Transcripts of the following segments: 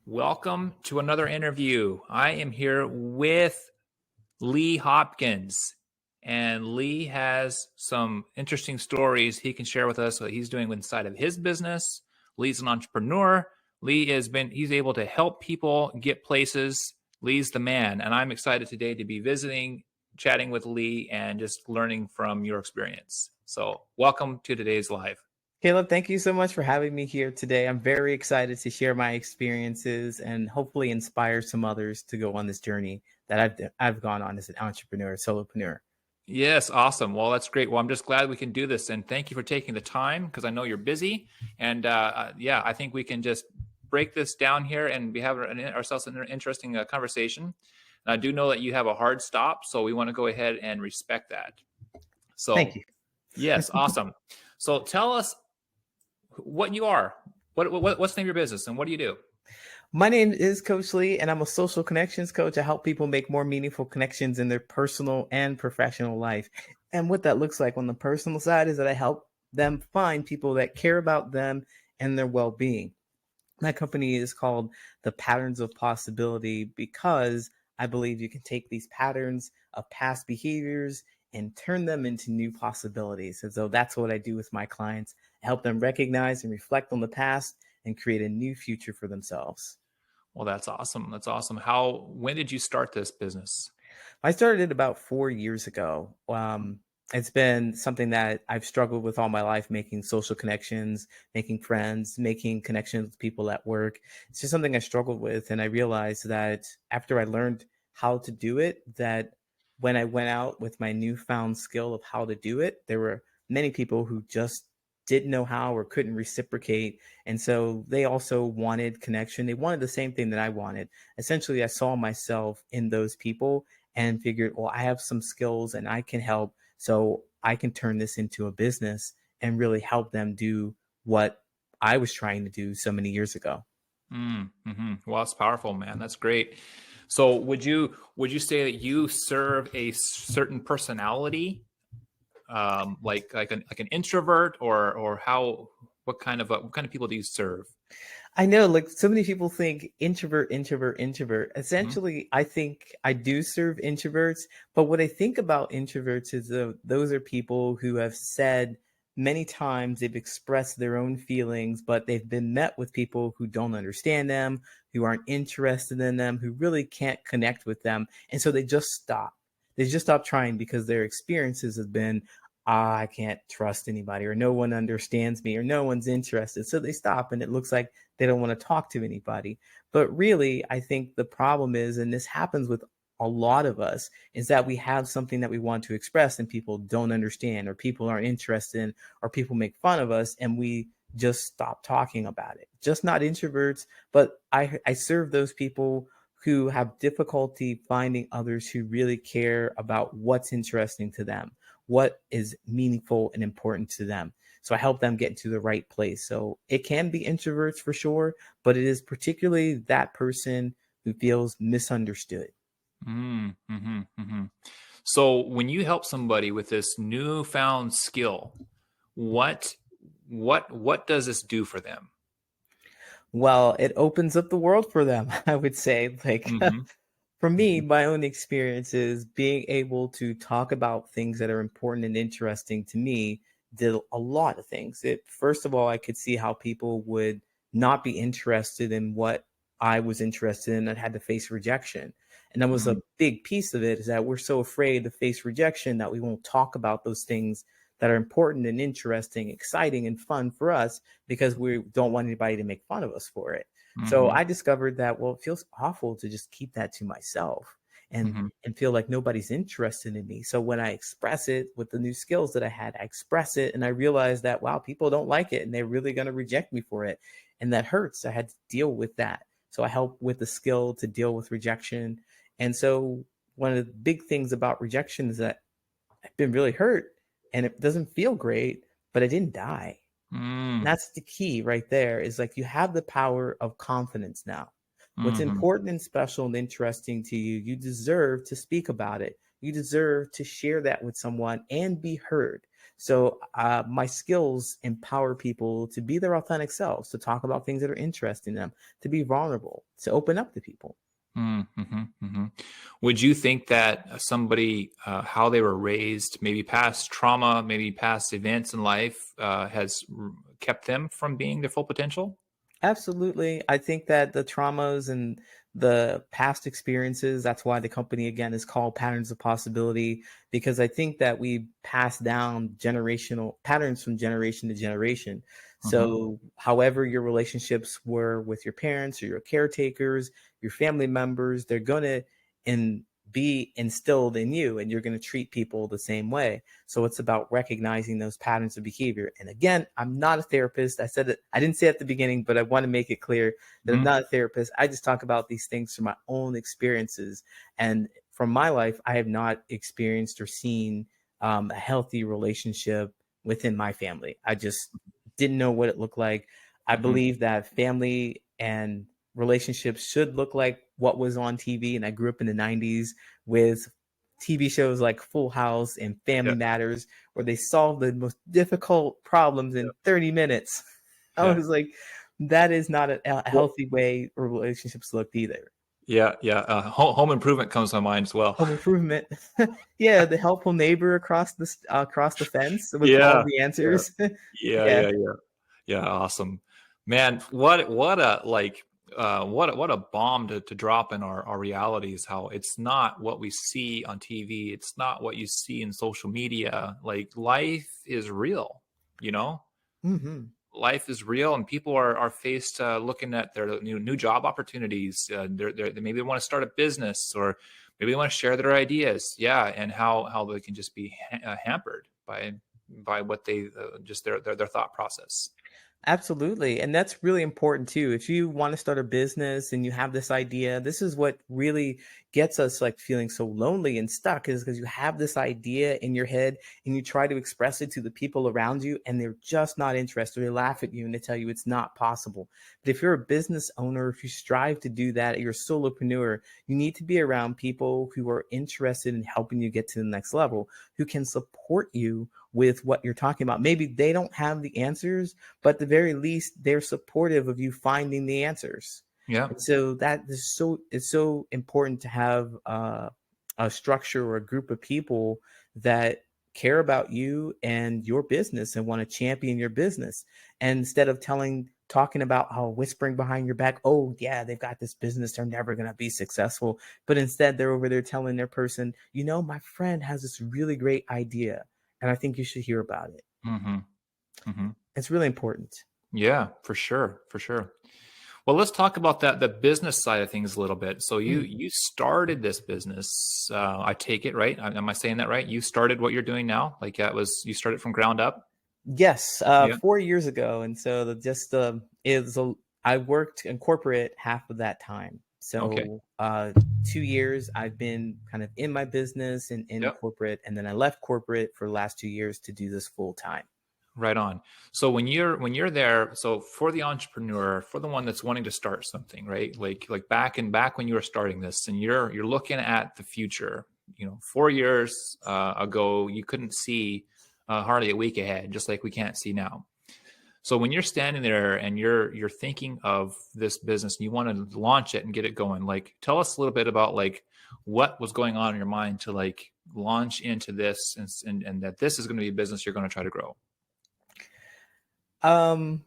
Welcome to another interview. I am here with Lee Hopkins, and Lee has some interesting stories he can share with us what he's doing inside of his business. Lee's an entrepreneur. He's able to help people get places. Lee's the man, and I'm excited today to be visiting, chatting with Lee, and just learning from your experience. So welcome to today's live. Caleb, thank you so much for having me here today. I'm very excited to share my experiences and hopefully inspire some others to go on this journey that I've gone on as an entrepreneur, solopreneur. Yes, awesome. Well, that's great. Well, I'm just glad we can do this, and thank you for taking the time because I know you're busy. And yeah, I think we can just break this down here and we have ourselves an interesting conversation. And I do know that you have a hard stop, so we want to go ahead and respect that. So, thank you. Yes, awesome. So, tell us what you are. What's the name of your business, and what do you do? My name is Coach Lee, and I'm a social connections coach. I help people make more meaningful connections in their personal and professional life. And what that looks like on the personal side is that I help them find people that care about them and their well-being. My company is called the Patterns of Possibility because I believe you can take these patterns of past behaviors and turn them into new possibilities. And so that's what I do with my clients. I help them recognize and reflect on the past and create a new future for themselves. Well, that's awesome. That's awesome. When did you start this business? I started it about 4 years ago. It's been something that I've struggled with all my life, making social connections, making friends, making connections with people at work. It's just something I struggled with. And I realized that after I learned how to do it, that when I went out with my newfound skill of how to do it, there were many people who just didn't know how or couldn't reciprocate. And so they also wanted connection. They wanted the same thing that I wanted. Essentially, I saw myself in those people and figured, well, I have some skills and I can help. So I can turn this into a business and really help them do what I was trying to do so many years ago. Mm-hmm. Well, that's powerful, man. That's great. So would you say that you serve a certain personality, like an introvert, or what kind of people do you serve? I know, like so many people think introvert, introvert, introvert. Essentially, I think I do serve introverts, but what I think about introverts is those are people who have said many times they've expressed their own feelings, but they've been met with people who don't understand them, who aren't interested in them, who really can't connect with them. And so they just stop. They just stop trying because their experiences have been, I can't trust anybody, or no one understands me, or no one's interested. So they stop, and it looks like they don't want to talk to anybody. But really, I think the problem is, and this happens with a lot of us, is that we have something that we want to express and people don't understand, or people aren't interested in, or people make fun of us, and we just stop talking about it. Just not introverts, but I serve those people who have difficulty finding others who really care about what's interesting to them, what is meaningful and important to them. So I help them get into the right place. So it can be introverts for sure, but it is particularly that person who feels misunderstood. Mm-hmm. Mm-hmm. So when you help somebody with this newfound skill, what does this do for them? Well, it opens up the world for them, I would say. Mm-hmm. For me, my own experience is being able to talk about things that are important and interesting to me did a lot of things. First of all, I could see how people would not be interested in what I was interested in and had to face rejection. And that was Mm-hmm. a big piece of it, is that we're so afraid to face rejection that we won't talk about those things that are important and interesting, exciting and fun for us because we don't want anybody to make fun of us for it. So Mm-hmm. I discovered that, well, it feels awful to just keep that to myself and Mm-hmm. and feel like nobody's interested in me. So when I express it with the new skills that I had, I express it and I realized that, wow, people don't like it and they're really going to reject me for it. And that hurts. I had to deal with that. So I help with the skill to deal with rejection. And so one of the big things about rejection is that I've been really hurt and it doesn't feel great, but I didn't die. Mm-hmm. That's the key right there, is like you have the power of confidence now. What's Mm-hmm. important and special and interesting to you, you deserve to speak about it. You deserve to share that with someone and be heard. So my skills empower people to be their authentic selves, to talk about things that are interesting to them, to be vulnerable, to open up to people. Mm-hmm, mm-hmm. Would you think that somebody, how they were raised, maybe past trauma, maybe past events in life, has kept them from being their full potential? Absolutely. I think that the traumas and the past experiences, that's why the company again is called Patterns of Possibility, because I think that we pass down generational patterns from generation to generation. Mm-hmm. So, however your relationships were with your parents or your caretakers, your family members, they're going to be instilled in you, and you're going to treat people the same way. So it's about recognizing those patterns of behavior. And again, I'm not a therapist. I said it, I didn't say it at the beginning, but I want to make it clear that I'm Mm-hmm. not a therapist. I just talk about these things from my own experiences. And from my life, I have not experienced or seen a healthy relationship within my family. I just didn't know what it looked like. I Mm-hmm. believe that family and relationships should look like what was on TV. And I grew up in the 90s with TV shows like Full House and Family Yeah. Matters, where they solve the most difficult problems in 30 minutes. I Yeah. was like, that is not a Well, healthy way relationships looked either. yeah, yeah. Home Improvement comes to mind as well. Home Improvement, yeah, the helpful neighbor across the fence with all Yeah, the yeah, answers. yeah, Yeah. yeah, yeah. Yeah, awesome. Man, what a like what a bomb to drop in our realities, how it's not what we see on TV, it's not what you see in social media. Like life is real, you know? Hmm. Life is real, and people are faced looking at their new job opportunities. They maybe want to start a business, or maybe they want to share their ideas. Yeah, and how they can just be hampered by what they just their thought process. Absolutely. And that's really important too. If you want to start a business and you have this idea, this is what really gets us like feeling so lonely and stuck, is because you have this idea in your head and you try to express it to the people around you and they're just not interested. They laugh at you and they tell you it's not possible. But if you're a business owner, if you strive to do that, you're a solopreneur, you need to be around people who are interested in helping you get to the next level, who can support you with what you're talking about. Maybe they don't have the answers, but at the very least, they're supportive of you finding the answers. Yeah. And so that is it's so important to have a structure or a group of people that care about you and your business and want to champion your business. And instead of talking about how whispering behind your back, oh yeah, they've got this business, they're never going to be successful. But instead they're over there telling their person, you know, my friend has this really great idea and I think you should hear about it. Mm-hmm. Mm-hmm. It's really important. Yeah, for sure, for sure. Well, let's talk about the business side of things a little bit. So Mm. you started this business. I take it right. Am I saying that right? You started what you're doing now. Like that was you started from ground up. Yes, Yeah. 4 years ago, and so I worked in corporate half of that time. Okay. So 2 years I've been kind of in my business and in Yep. corporate, and then I left corporate for the last 2 years to do this full time. Right on. So when you're there, so for the entrepreneur, for the one that's wanting to start something, right? Like back when you were starting this, and you're looking at the future. 4 years ago, you couldn't see hardly a week ahead, just like we can't see now. So when you're standing there and you're thinking of this business and you want to launch it and get it going, like tell us a little bit about like what was going on in your mind to like launch into this and that this is going to be a business you're going to try to grow. Um,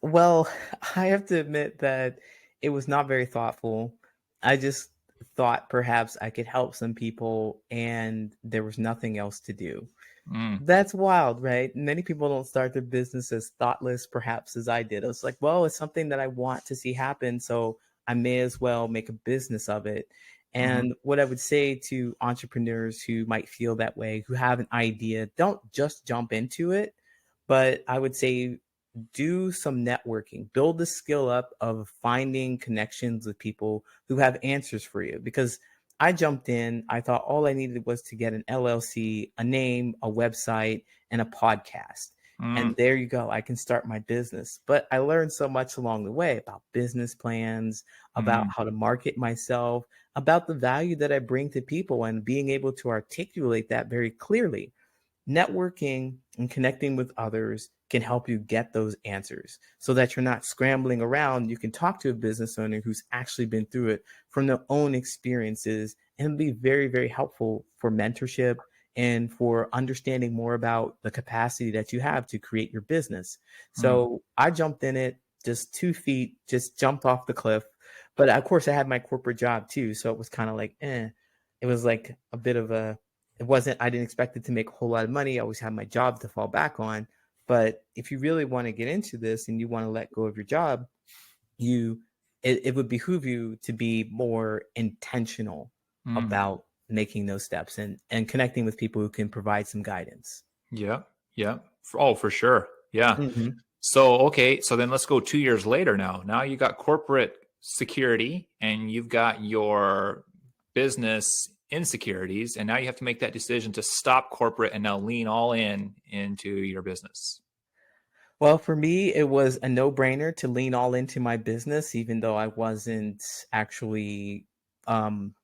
well, I have to admit that it was not very thoughtful. I just thought perhaps I could help some people, and there was nothing else to do. Mm, That's wild, right? Many people don't start their business as thoughtless, perhaps, as I did. I was like, well, it's something that I want to see happen, so I may as well make a business of it. hmm And what I would say to entrepreneurs who might feel that way, who have an idea, don't just jump into it, but I would say do some networking, build the skill up of finding connections with people who have answers for you. Because I jumped in, I thought all I needed was to get an LLC, a name, a website, and a podcast. mm, And there you go, I can start my business. But I learned so much along the way about business plans, about mm, how to market myself, about the value that I bring to people, and being able to articulate that very clearly. networking and connecting with others can help you get those answers so that you're not scrambling around. You can talk to a business owner who's actually been through it from their own experiences, and it'll be very, very helpful for mentorship and for understanding more about the capacity that you have to create your business. Mm. So I jumped in it, just 2 feet, just jumped off the cliff. But of course, I had my corporate job too. So it was kind of like, it was like a bit of a, it wasn't, I didn't expect it to make a whole lot of money. I always had my job to fall back on. But if you really want to get into this and you want to let go of your job, you, it would behoove you to be more intentional Mm. about making those steps and connecting with people who can provide some guidance. Yeah. Yeah. Oh, for sure. Yeah. Mm-hmm. So, okay. So then let's go 2 years later now. Now you got corporate security and you've got your business insecurities. And now you have to make that decision to stop corporate and now lean all in into your business. Well, for me, it was a no-brainer to lean all into my business, even though I wasn't actually um,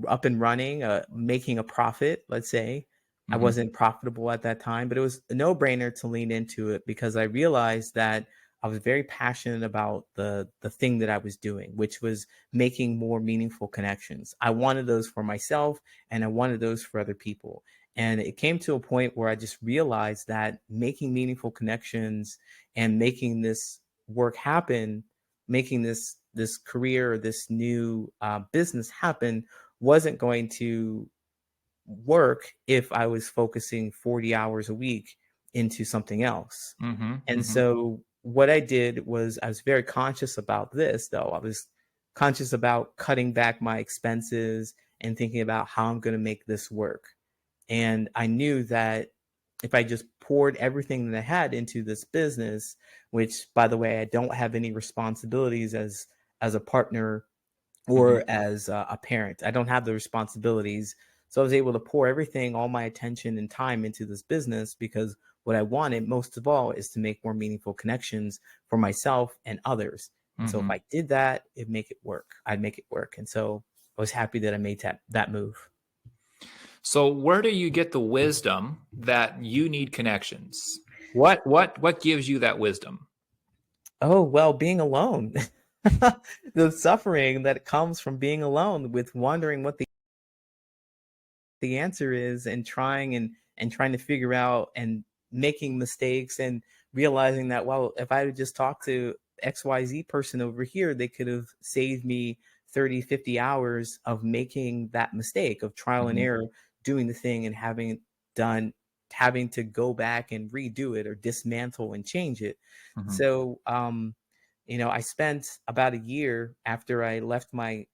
up and running, making a profit, let's say. I Mm-hmm. wasn't profitable at that time, but it was a no-brainer to lean into it because I realized that I was very passionate about the thing that I was doing, which was making more meaningful connections. I wanted those for myself and I wanted those for other people. And it came to a point where I just realized that making meaningful connections and making this work happen, making this career or this new business happen wasn't going to work if I was focusing 40 hours a week into something else. Mm-hmm. And Mm-hmm. so what I did was I was very conscious about this, though. I was conscious about cutting back my expenses and thinking about how I'm going to make this work. And I knew that if I just poured everything that I had into this business, which by the way, I don't have any responsibilities as a partner Mm-hmm. or as a parent. I don't have the responsibilities. So I was able to pour everything, all my attention and time into this business because what I wanted most of all is to make more meaningful connections for myself and others. And so if Mm-hmm. I did that, it'd make it work. I'd make it work. And so I was happy that I made that move. So where do you get the wisdom that you need connections? What gives you that wisdom? Oh, well, being alone. The suffering that comes from being alone with wondering what the answer is and trying to figure out and making mistakes and realizing that, well, if I had just talked to XYZ person over here, they could have saved me 30, 50 hours of making that mistake of trial and Mm-hmm. error, doing the thing and done having to go back and redo it or dismantle and change it. Mm-hmm. So I spent about a year after I left my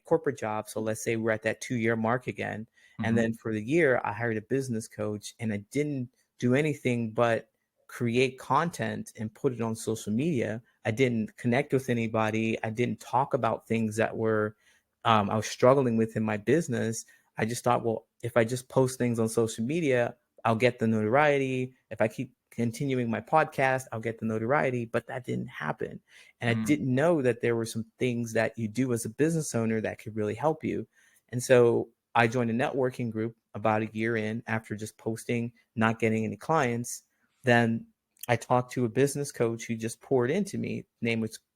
corporate job. So let's say we're at that 2 year mark again. And Mm-hmm. then for the year, I hired a business coach and I didn't do anything but create content and put it on social media. I didn't connect with anybody. I didn't talk about things that were I was struggling with in my business. I just thought, well, if I just post things on social media, I'll get the notoriety. If I keep continuing my podcast, I'll get the notoriety. But that didn't happen. And I Mm-hmm. didn't know that there were some things that you do as a business owner that could really help you. And so I joined a networking group about a year in after just posting, not getting any clients. Then I talked to a business coach who just poured into me.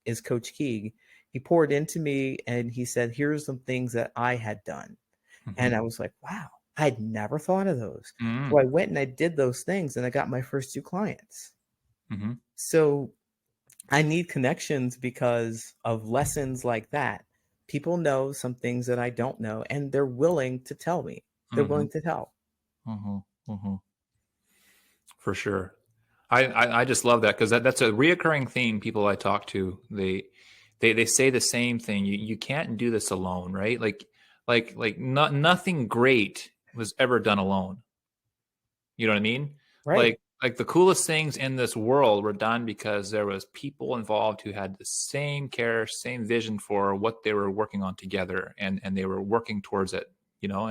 Is Coach Keeg. He poured into me and he said, here's some things that I had done. Mm-hmm. And I was like, wow, I had never thought of those. Mm-hmm. So I went and I did those things and I got my first 2 clients. Mm-hmm. So I need connections because of lessons like that. People know some things that I don't know, and they're willing to tell me. They're Mm-hmm. willing to tell. Mm-hmm. Mm-hmm. For sure. I just love that because that's a reoccurring theme. People I talk to, they say the same thing. You can't do this alone, right? Nothing great was ever done alone. You know what I mean? Right. Like the coolest things in this world were done because there was people involved who had the same care, same vision for what they were working on together, and they were working towards it. You know,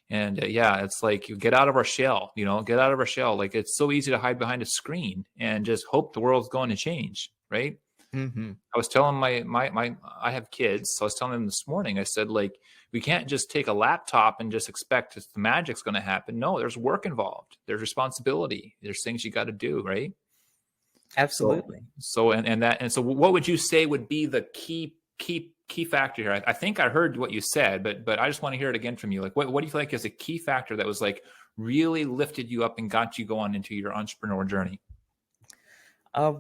and yeah, it's like you get out of our shell. You know, get out of our shell. Like it's so easy to hide behind a screen and just hope the world's going to change, right? Mm-hmm. I was telling I have kids, so I was telling them this morning, I said, like, we can't just take a laptop and just expect the magic's going to happen. No, there's work involved. There's responsibility. There's things you got to do, right? So, Absolutely. so what would you say would be the key factor here? I think I heard what you said, but I just want to hear it again from you. Like, what do you feel like is a key factor that was like really lifted you up and got you going into your entrepreneur journey?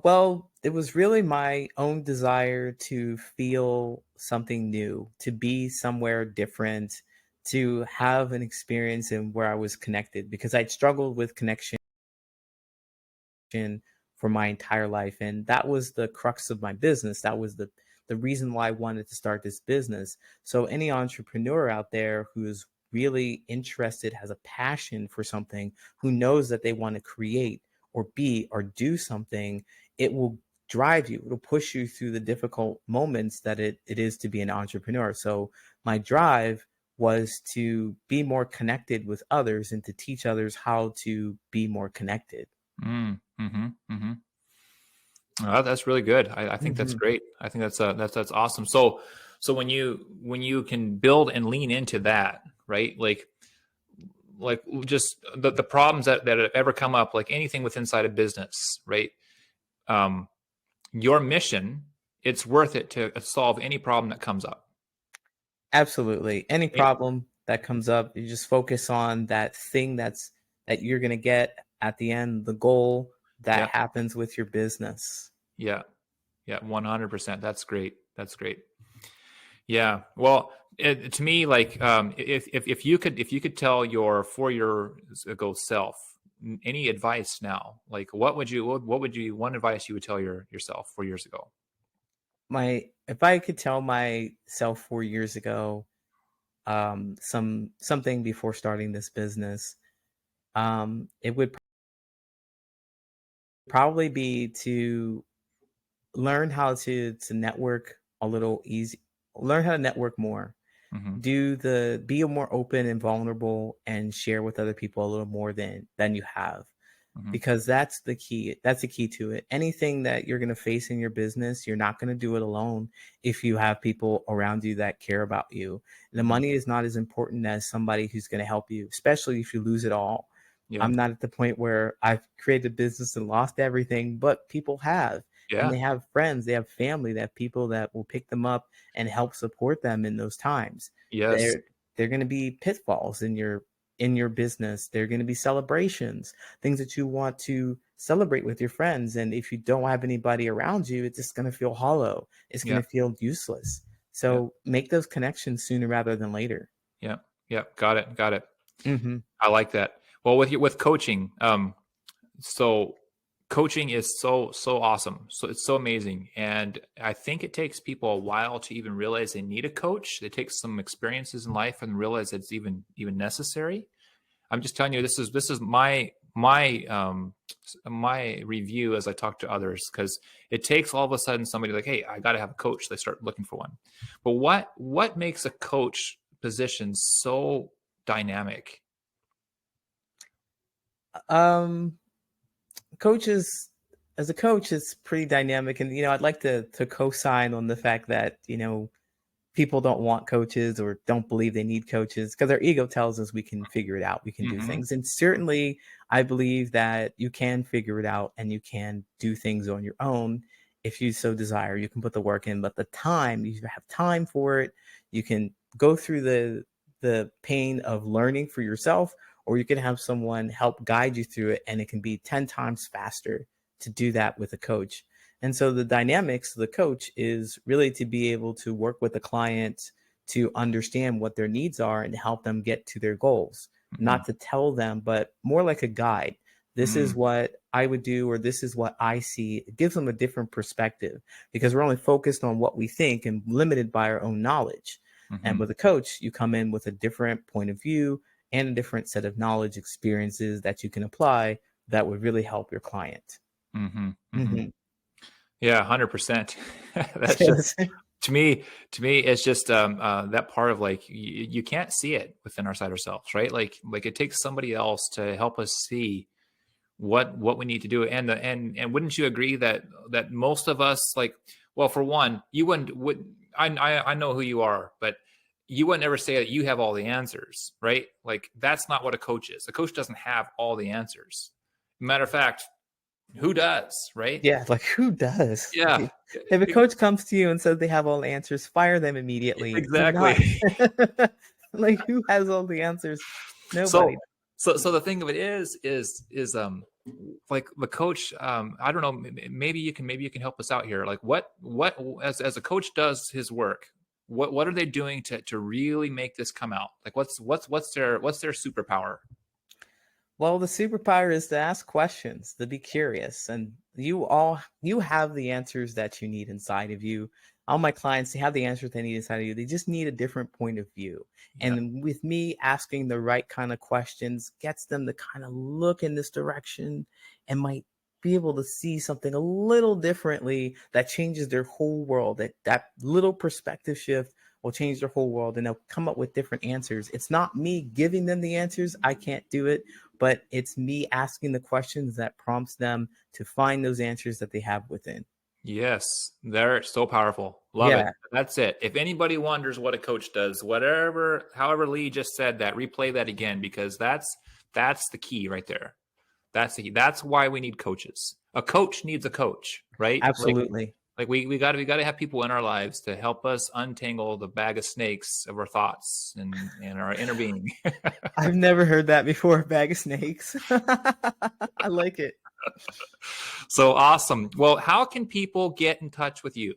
Well, it was really my own desire to feel something new, to be somewhere different, to have an experience in where I was connected, because I'd struggled with connection for my entire life. And that was the crux of my business. That was the reason why I wanted to start this business. So any entrepreneur out there who's really interested, has a passion for something, who knows that they want to create or be or do something, it will drive you. It'll push you through the difficult moments that it is to be an entrepreneur. So my drive was to be more connected with others and to teach others how to be more connected. Mm-hmm. Oh, that's really good. I think that's Mhm. great. I think that's awesome. So when you can build and lean into that, right? Like just the problems that have ever come up, like anything with inside a business, right? Um, your mission, it's worth it to solve any problem that comes up. Absolutely. Any Right? problem that comes up, you just focus on that thing that you're going to get at the end, the goal that Yeah, happens with your business. yeah, yeah. 100%. That's great. That's great. Yeah. Well, to me, like, if you could tell your 4 years ago self any advice now, like, what would you one advice you would tell yourself 4 years ago? My If I could tell myself 4 years ago, something before starting this business, it would probably be to learn how to network a little easy, learn how to network more, Hmm. be more open and vulnerable, and share with other people a little more than you have, Hmm. because that's the key to it. Anything that you're going to face in your business, you're not going to do it alone if you have people around you that care about you. The Hmm. money is not as important as somebody who's going to help you, especially if you lose it all. Yeah. I'm not at the point where I've created a business and lost everything, but people have. And Yeah. they have friends, they have family, they have people that will pick them up and help support them in those times. Yes. They're going to be pitfalls in your business. They're going to be celebrations, things that you want to celebrate with your friends. And if you don't have anybody around you, it's just going to feel hollow. It's going Yeah. to feel useless. Yeah. So make those connections sooner rather than later. Yeah. Yeah. Got it. Got it. Hmm. I like that. Well, with coaching, so coaching is so awesome. So it's so amazing, and I think it takes people a while to even realize they need a coach. It takes some experiences in life and realize it's even necessary. I'm just telling you, this is my review as I talk to others, because it takes all of a sudden somebody like, hey, I got to have a coach. They start looking for one. But what makes a coach position so dynamic? Um, Coaches, as a coach, it's pretty dynamic. And, I'd like to co-sign on the fact that, people don't want coaches or don't believe they need coaches because our ego tells us we can figure it out, we can do Hmm. things. And certainly, I believe that you can figure it out and you can do things on your own if you so desire. You can put the work in, but the time, you have time for it. You can go through the pain of learning for yourself, or you can have someone help guide you through it, and it can be 10 times faster to do that with a coach. And so the dynamics of the coach is really to be able to work with the client to understand what their needs are and help them get to their goals, Hmm. not to tell them, but more like a guide. This is Hmm. what I would do, or this is what I see. It gives them a different perspective because we're only focused on what we think and limited by our own knowledge. And Hmm. with a coach, you come in with a different point of view and a different set of knowledge experiences that you can apply that would really help your client. Hmm. Hmm. Hmm. Yeah, 100%. That's just to me it's just that part of, like, you can't see it within our side ourselves, right? Like it takes somebody else to help us see what we need to do. And wouldn't you agree that most of us, like, well, for one, you I know who you are, but you wouldn't ever say that you have all the answers, right? Like, that's not what a coach is. A coach doesn't have all the answers. Matter of fact, who does, right? Yeah, like who does? Yeah, If a coach comes to you and says they have all the answers, fire them immediately. Do exactly. not like who has all the answers? So, Nobody. so the thing of it is like the coach. I don't know. Maybe you can help us out here. Like, what as a coach does his work. What are they doing to really make this come out? Like, what's their superpower? Well, the superpower is to ask questions, to be curious, and you have the answers that you need inside of you. All my clients, they have the answers they need inside of you. They just need a different point of view. Yeah. And with me asking the right kind of questions gets them to kind of look in this direction and might be able to see something a little differently that changes their whole world. That little perspective shift will change their whole world, and they'll come up with different answers. It's not me giving them the answers. I can't do it, but it's me asking the questions that prompts them to find those answers that they have within. Yes, they're so powerful. Love it. Yeah, That's it. If anybody wonders what a coach does, however Lee just said that, replay that again, because that's the key right there. That's the key. That's why we need coaches. A coach needs a coach, right? absolutely. Like we got to have people in our lives to help us untangle the bag of snakes of our thoughts and our inner being. I've never heard that before. Bag of snakes. I like it. So awesome. Well, how can people get in touch with you?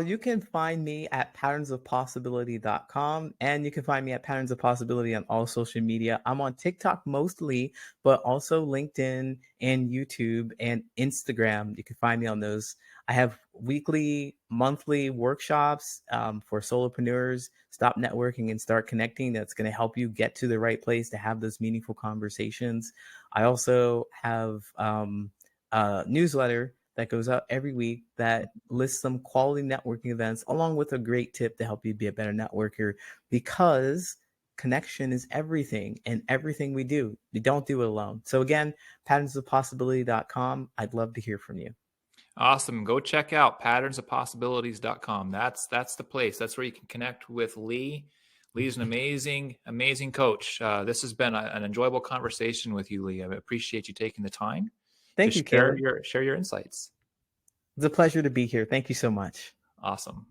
You can find me at patternsofpossibility.com, and you can find me at Patterns of Possibility on all social media. I'm on TikTok mostly, but also LinkedIn and YouTube and Instagram. You can find me on those. I have weekly, monthly workshops for solopreneurs. Stop networking and start connecting. That's going to help you get to the right place to have those meaningful conversations. I also have a newsletter that goes out every week that lists some quality networking events along with a great tip to help you be a better networker, because connection is everything, and everything we do, we don't do it alone. So again, patternsofpossibility.com. I'd love to hear from you. Awesome. Go check out patternsofpossibilities.com. That's the place. That's where you can connect with Lee. Lee's an amazing coach. This has been an enjoyable conversation with you, Lee. I appreciate you taking the time Thank to you, Caleb. share your insights. It's a pleasure to be here. Thank you so much. Awesome.